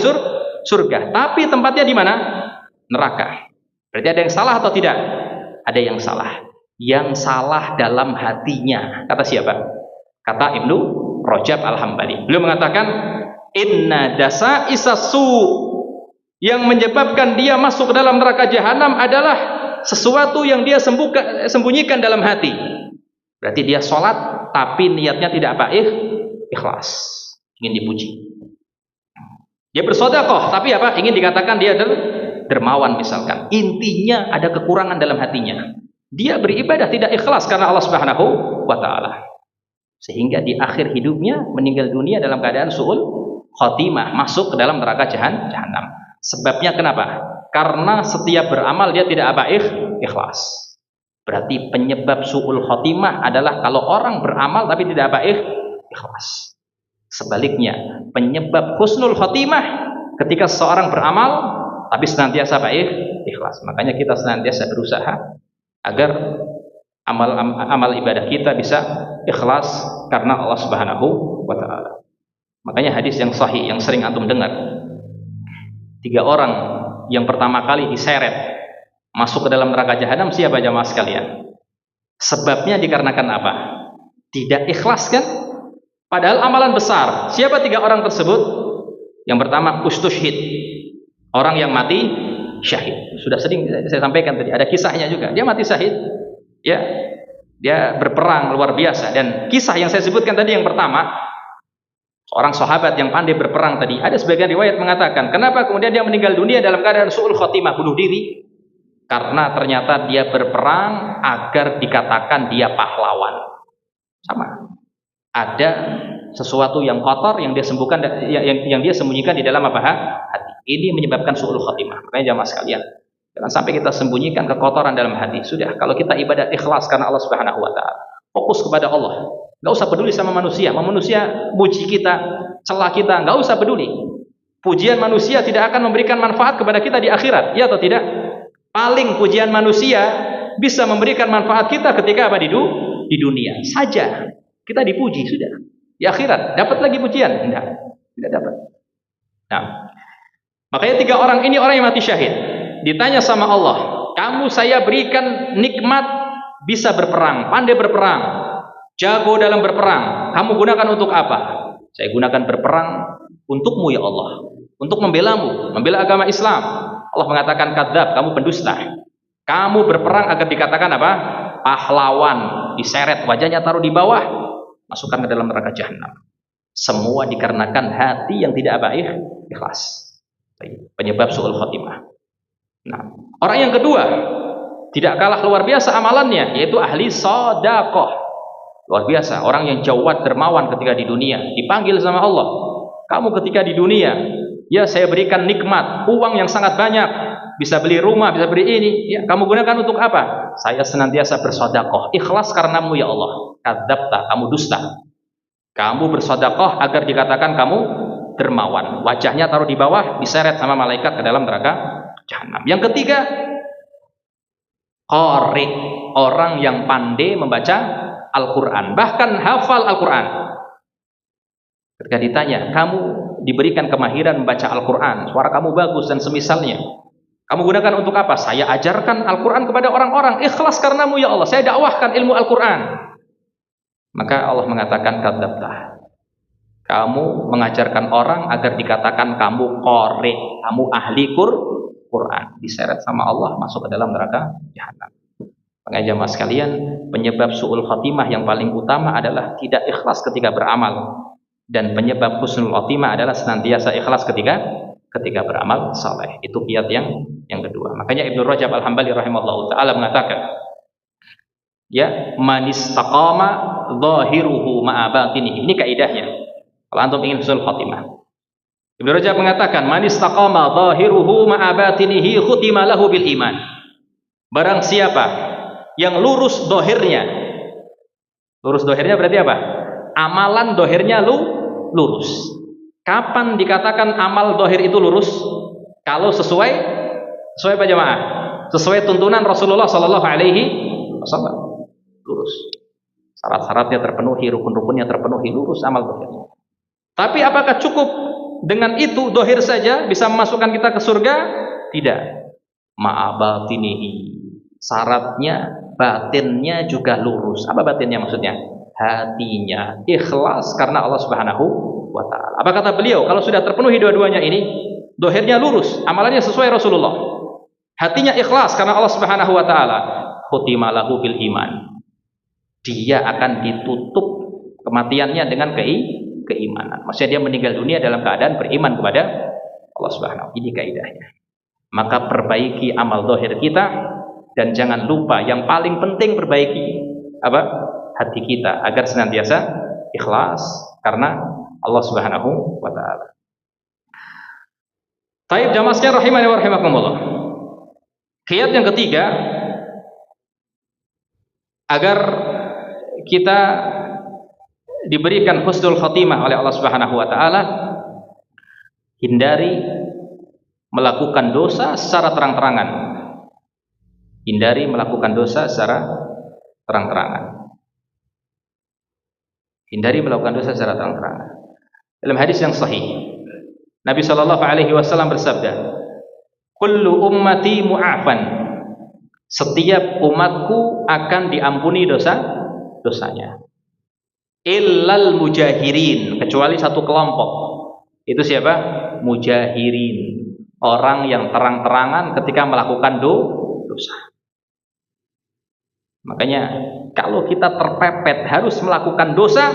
S1: surga, tapi tempatnya di mana? Neraka. Berarti ada yang salah atau tidak? Ada yang salah. Yang salah dalam hatinya. Kata siapa? Kata Ibnu Rajab Al-Hambali. Beliau mengatakan, inna dasa isasu, yang menyebabkan dia masuk ke dalam neraka jahanam adalah sesuatu yang dia sembunyikan dalam hati. Berarti dia sholat tapi niatnya tidak apa? Ikhlas, ingin dipuji. Dia bersedekah tapi apa? Ingin dikatakan dia dermawan misalkan. Intinya ada kekurangan dalam hatinya. Dia beribadah tidak ikhlas karena Allah Subhanahu wa taala. Sehingga di akhir hidupnya meninggal dunia dalam keadaan su'ul khotimah, masuk ke dalam neraka jahanam. Sebabnya kenapa? Karena setiap beramal dia tidak apa? Ikhlas. Berarti penyebab su'ul khotimah adalah kalau orang beramal tapi tidak apa? Ikhlas. Sebaliknya, penyebab husnul khotimah ketika seseorang beramal tapi senantiasa apa? Ikhlas. Makanya kita senantiasa berusaha agar amal ibadah kita bisa ikhlas karena Allah Subhanahu wa taala. Makanya hadis yang sahih yang sering antum dengar, 3 orang yang pertama kali diseret masuk ke dalam neraka jahanam, siapa jamaah sekalian? Sebabnya dikarenakan apa? Tidak ikhlas kan? Padahal amalan besar. Siapa 3 orang tersebut? Yang pertama ustushhid, orang yang mati syahid. Sudah sering saya sampaikan tadi, ada kisahnya juga. Dia mati syahid. Ya. Dia berperang luar biasa, dan kisah yang saya sebutkan tadi yang pertama, seorang sahabat yang pandai berperang tadi, ada sebagian riwayat mengatakan, kenapa kemudian dia meninggal dunia dalam keadaan su'ul khotimah, bunuh diri? Karena ternyata dia berperang agar dikatakan dia pahlawan. Sama. Ada sesuatu yang kotor yang dia sembunyikan di dalam apa? Hati. Ini menyebabkan su'ul khotimah. Makanya jamaah sekalian, jangan sampai kita sembunyikan kekotoran dalam hati. Sudah, kalau kita ibadah ikhlas karena Allah Subhanahu wa taala, fokus kepada Allah. Enggak usah peduli sama manusia. Manusia muji kita, celah kita, enggak usah peduli. Pujian manusia tidak akan memberikan manfaat kepada kita di akhirat, ya atau tidak? Paling pujian manusia bisa memberikan manfaat kita ketika apa? Di dunia saja. Kita dipuji sudah. Di akhirat dapat lagi pujian? Enggak, tidak dapat. Nah, makanya 3 orang ini orang yang mati syahid. Ditanya sama Allah, kamu saya berikan nikmat bisa berperang, pandai berperang, jago dalam berperang. Kamu gunakan untuk apa? Saya gunakan berperang untukmu ya Allah, untuk membelamu, membela agama Islam. Allah mengatakan kadzab, kamu pendusta. Kamu berperang agar dikatakan apa? Pahlawan. Diseret, wajahnya taruh di bawah, masukkan ke dalam neraka jahanam. Semua dikarenakan hati yang tidak baik, ikhlas. Penyebab su'ul khotimah. Nah, orang yang kedua tidak kalah luar biasa amalannya, yaitu ahli sedekah. Luar biasa, orang yang jawad dermawan ketika di dunia, dipanggil sama Allah. Kamu ketika di dunia, ya saya berikan nikmat, uang yang sangat banyak, bisa beli rumah, bisa beli ini, ya kamu gunakan untuk apa? Saya senantiasa bersedekah, ikhlas karenamu ya Allah. Kadzabta, kamu dusta. Kamu bersedekah agar dikatakan kamu dermawan. Wajahnya taruh di bawah, diseret sama malaikat ke dalam neraka jahanam. Yang ketiga, qari, orang yang pandai membaca Al-Quran, bahkan hafal Al-Quran. Ketika ditanya, kamu diberikan kemahiran membaca Al-Quran, suara kamu bagus dan semisalnya, kamu gunakan untuk apa? Saya ajarkan Al-Quran kepada orang-orang, ikhlas karenamu ya Allah, saya dakwahkan ilmu Al-Quran. Maka Allah mengatakan kadzabta, kamu mengajarkan orang agar dikatakan kamu qari, kamu ahli Quran, diseret sama Allah masuk ke dalam neraka jahanam. Makanya jamaah sekalian, penyebab su'ul khatimah yang paling utama adalah tidak ikhlas ketika beramal, dan penyebab husnul khatimah adalah senantiasa ikhlas ketika beramal saleh. Itu kiat yang kedua. Makanya Ibnu Rajab Al-Hambali rahimahullahu taala mengatakan, ya, man istaqama zahiruhu ma'a batinihi. Ini kaidahnya. Kalau antum ingin husnul khatimah, Ibnu Rajab mengatakan, "Man istaqama zahiruhu ma'a batinihi khutima lahu bil iman." Barang siapa yang lurus dohirnya. Lurus dohirnya berarti apa? Amalan dohirnya lurus. Kapan dikatakan amal dohir itu lurus? Kalau sesuai apa jemaah? Sesuai tuntunan Rasulullah Sallallahu Alaihi Wasallam. Lurus. Syarat-syaratnya terpenuhi, rukun-rukunnya terpenuhi, lurus amal dohir. Tapi apakah cukup dengan itu dohir saja bisa memasukkan kita ke surga? Tidak. Ma'abatinihi. Syaratnya batinnya juga lurus. Apa batinnya maksudnya? Hatinya ikhlas karena Allah Subhanahu wa ta'ala. Apa kata beliau? Kalau sudah terpenuhi dua-duanya ini, dohirnya lurus, amalannya sesuai Rasulullah, hatinya ikhlas karena Allah Subhanahu wa ta'ala, khutima lahu bil iman. Dia akan ditutup kematiannya dengan keimanan. Maksudnya dia meninggal dunia dalam keadaan beriman kepada Allah Subhanahu. Ini kaidahnya. Maka perbaiki amal dohir kita, dan jangan lupa yang paling penting perbaiki apa? Hati kita agar senantiasa ikhlas karena Allah Subhanahu wa ta'ala. Taib jamaah sekalian rahimani wa rahimakumullah. Kiat yang ketiga, agar kita diberikan husnul khatimah oleh Allah Subhanahu wa ta'ala, hindari melakukan dosa secara terang-terangan. Hindari melakukan dosa secara terang-terangan. Hindari melakukan dosa secara terang-terangan. Dalam hadis yang sahih, Nabi Shallallahu Alaihi Wasallam bersabda, "Kullu ummati mu'afan." Setiap umatku akan diampuni dosanya. Illal mujahirin, kecuali satu kelompok. Itu siapa? Mujahirin. Orang yang terang-terangan ketika melakukan dosa. Makanya kalau kita terpepet harus melakukan dosa,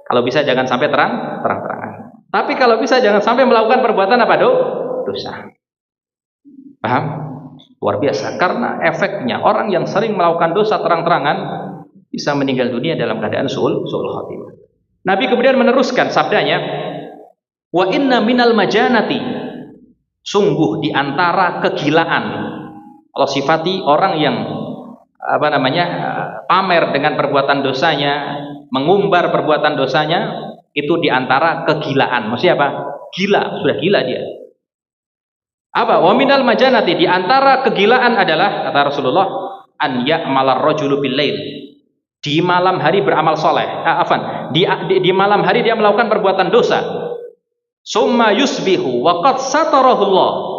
S1: kalau bisa jangan sampai terang-terangan. Tapi kalau bisa jangan sampai melakukan perbuatan apa? Dosa. Paham? Luar biasa. Karena efeknya orang yang sering melakukan dosa terang-terangan bisa meninggal dunia dalam keadaan su'ul khatimah. Nabi kemudian meneruskan sabdanya, "Wa inna minal majanati." Sungguh di antara kegilaan. Allah sifati orang yang pamer dengan perbuatan dosanya, mengumbar perbuatan dosanya, itu diantara kegilaan. Maksudnya apa? Gila, sudah gila dia. Apa? Wa minal majanati, diantara kegilaan adalah, kata Rasulullah, an ya'malar rajulu bil lail. Di malam hari beramal soleh. Di malam hari dia melakukan perbuatan dosa. Summa yusbihu wa qad satarahullah.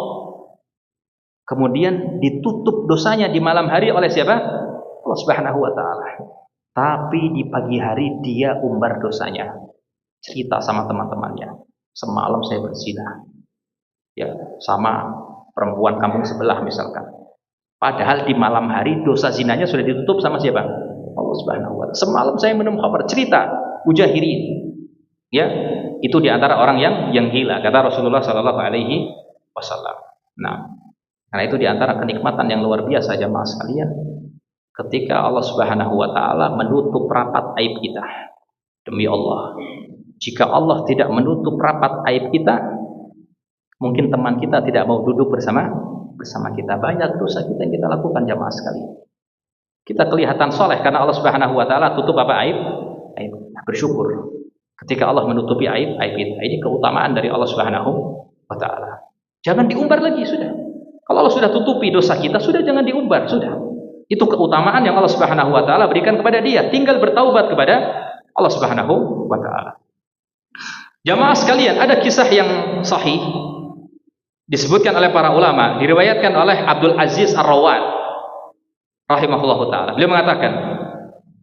S1: Kemudian ditutup dosanya di malam hari oleh siapa? Allah Subhanahu wa ta'ala. Tapi di pagi hari dia umbar dosanya. Cerita sama teman-temannya, semalam saya berzina. Ya, sama perempuan kampung sebelah misalkan. Padahal di malam hari dosa zinanya sudah ditutup sama siapa? Allah Subhanahu wa ta'ala. Semalam saya minum khamr, cerita mujahirin. Ya, itu di antara orang yang gila, kata Rasulullah sallallahu alaihi wasallam. Nah, karena itu di antara kenikmatan yang luar biasa jamaah sekalian, ketika Allah Subhanahu wa ta'ala menutup rapat aib kita. Demi Allah, jika Allah tidak menutup rapat aib kita, mungkin teman kita tidak mau duduk bersama kita. Banyak dosa kita yang kita lakukan jamaah sekalian. Kita kelihatan soleh karena Allah Subhanahu wa ta'ala tutup apa? Aib. Bersyukur ketika Allah menutupi aib kita. Ini keutamaan dari Allah Subhanahu wa ta'ala. Jangan diumbar lagi, sudah. Kalau Allah sudah tutupi dosa kita, sudah jangan diumbar, sudah. Itu keutamaan yang Allah Subhanahu wa ta'ala berikan kepada dia. Tinggal bertaubat kepada Allah Subhanahu wa ta'ala. Jamaah sekalian, ada kisah yang sahih disebutkan oleh para ulama, diriwayatkan oleh Abdul Aziz Ar-Rawat rahimahullahu ta'ala. Beliau mengatakan,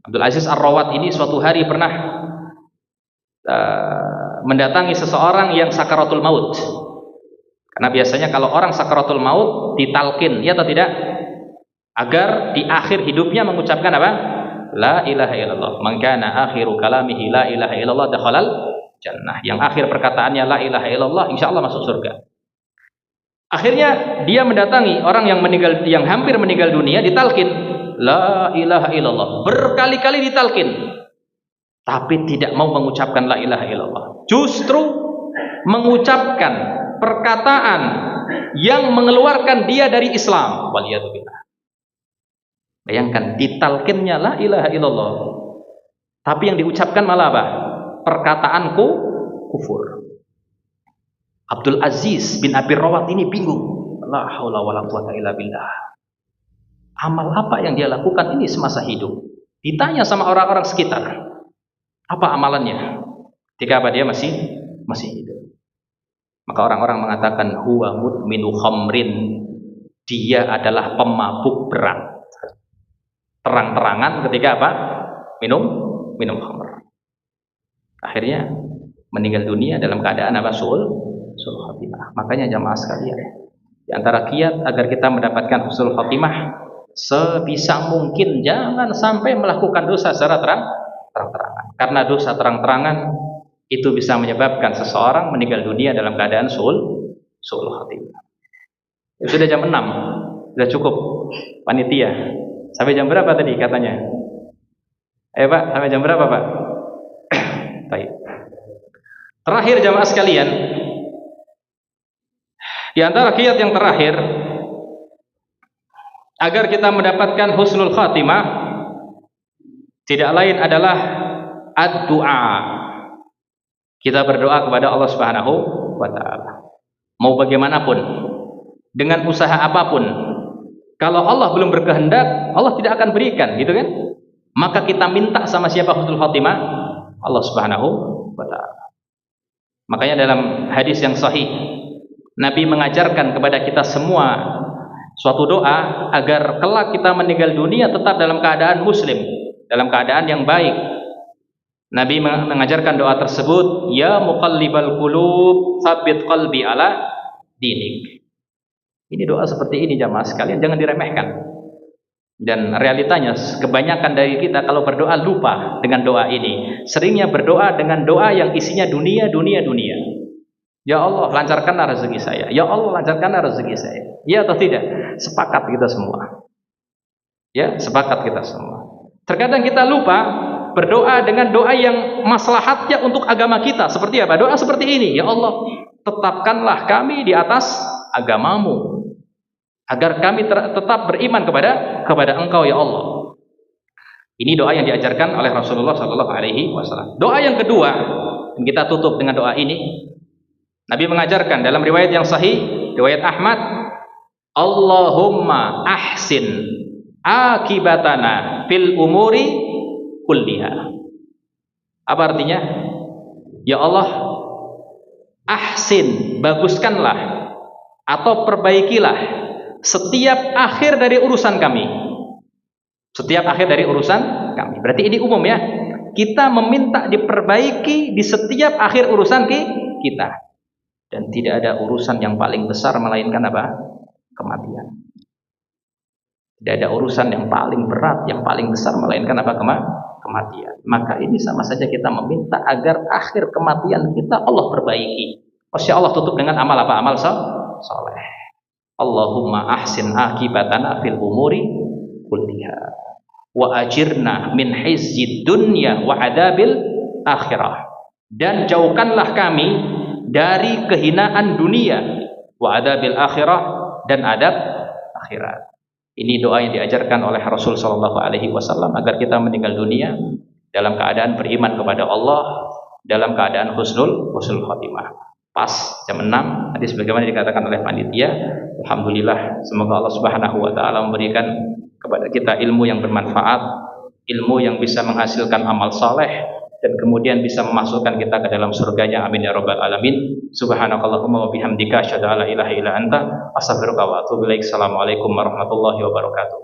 S1: Abdul Aziz Ar-Rawat ini suatu hari pernah mendatangi seseorang yang sakaratul maut. Karena biasanya kalau orang sakaratul maut ditalkin, ya atau tidak, agar di akhir hidupnya mengucapkan apa? La ilaha illallah. Man kana akhiru kalamihi la ilaha illallah dakhalal jannah. Yang akhir perkataannya la ilaha illallah, insyaallah masuk surga. Akhirnya dia mendatangi orang yang hampir meninggal dunia, ditalkin la ilaha illallah. Berkali-kali ditalkin, tapi tidak mau mengucapkan la ilaha illallah. Justru mengucapkan perkataan yang mengeluarkan dia dari Islam. Waliyadzubillah. Bayangkan, ditalkinnya la ilaha illallah, tapi yang diucapkan malah apa? Perkataanku kufur. Abdul Aziz bin Abi Rawat ini bingung. La haula wala quwata illa billah. Amal apa yang dia lakukan ini semasa hidup? Ditanya sama orang-orang sekitar, apa amalannya? Ketika apa dia masih hidup. Maka orang-orang mengatakan huwa mudminu khamrin. Dia adalah pemabuk berat. Terang-terangan ketika apa? Minum khamr. Akhirnya meninggal dunia dalam keadaan apa? Su'ul khatimah. Makanya jamaah sekalian, di antara kiat agar kita mendapatkan husnul khatimah, sebisa mungkin jangan sampai melakukan dosa secara terang-terangan. Karena dosa terang-terangan itu bisa menyebabkan seseorang meninggal dunia dalam keadaan su'ul khatimah. Ya, sudah jam 6, sudah cukup panitia. Sampai jam berapa tadi katanya? Ayo Pak, sampai jam berapa Pak? Baik. Terakhir jamaah sekalian, di antara kiat yang terakhir agar kita mendapatkan husnul khatimah tidak lain adalah ad-du'a. Kita berdoa kepada Allah Subhanahu wa taala. Mau bagaimanapun, dengan usaha apapun, kalau Allah belum berkehendak, Allah tidak akan berikan, gitu kan? Maka kita minta sama siapa husnul khatimah? Allah Subhanahu wa taala. Makanya dalam hadis yang sahih, Nabi mengajarkan kepada kita semua suatu doa agar kelak kita meninggal dunia tetap dalam keadaan muslim, dalam keadaan yang baik. Nabi mengajarkan doa tersebut, ya muqallibal qulub, tsabbit qalbi ala dinik. Ini doa seperti ini jamaah sekalian, jangan diremehkan. Dan realitanya kebanyakan dari kita kalau berdoa lupa dengan doa ini. Seringnya berdoa dengan doa yang isinya dunia. Ya Allah, lancarkanlah rezeki saya. Ya Allah, lancarkanlah rezeki saya. Ya atau tidak? Sepakat kita semua. Ya, sepakat kita semua. Terkadang kita lupa berdoa dengan doa yang maslahatnya untuk agama kita. Seperti apa? Doa seperti ini, ya Allah, tetapkanlah kami di atas agamamu, agar kami tetap beriman kepada Engkau ya Allah. Ini doa yang diajarkan oleh Rasulullah SAW. Doa yang kedua, dan kita tutup dengan doa ini. Nabi mengajarkan dalam riwayat yang sahih, riwayat Ahmad, Allahumma ahsin akibatana fil umuri kulliha. Apa artinya? Ya Allah, ahsin, baguskanlah atau perbaikilah setiap akhir dari urusan kami. Setiap akhir dari urusan kami. Berarti ini umum ya. Kita meminta diperbaiki di setiap akhir urusan kita. Dan tidak ada urusan yang paling besar melainkan apa? Kematian. Tidak ada urusan yang paling berat, yang paling besar melainkan apa? Kematian. Maka ini sama saja kita meminta agar akhir kematian kita Allah perbaiki. Masya Allah tutup dengan amal apa? Amal soleh. Allahumma ahsin akibatana fil umuri kulliha wa ajirna min hizzid dunya wa adabil akhirah. Dan jauhkanlah kami dari kehinaan dunia, wa adabil akhirah, dan adab akhirat. Ini doa yang diajarkan oleh Rasul sallallahu alaihi wasallam agar kita meninggal dunia dalam keadaan beriman kepada Allah, dalam keadaan husnul khatimah. Pas jam 6 tadi sebagaimana dikatakan oleh panitia. Alhamdulillah, semoga Allah Subhanahu wa taala memberikan kepada kita ilmu yang bermanfaat, ilmu yang bisa menghasilkan amal saleh, dan kemudian bisa memasukkan kita ke dalam surganya. Amin ya rabbal alamin. Subhanakallahumma wa bihamdika asyhadu an la ilaha illa anta astaghfiruka wa atubu ilaik. Assalamualaikum warahmatullahi wabarakatuh.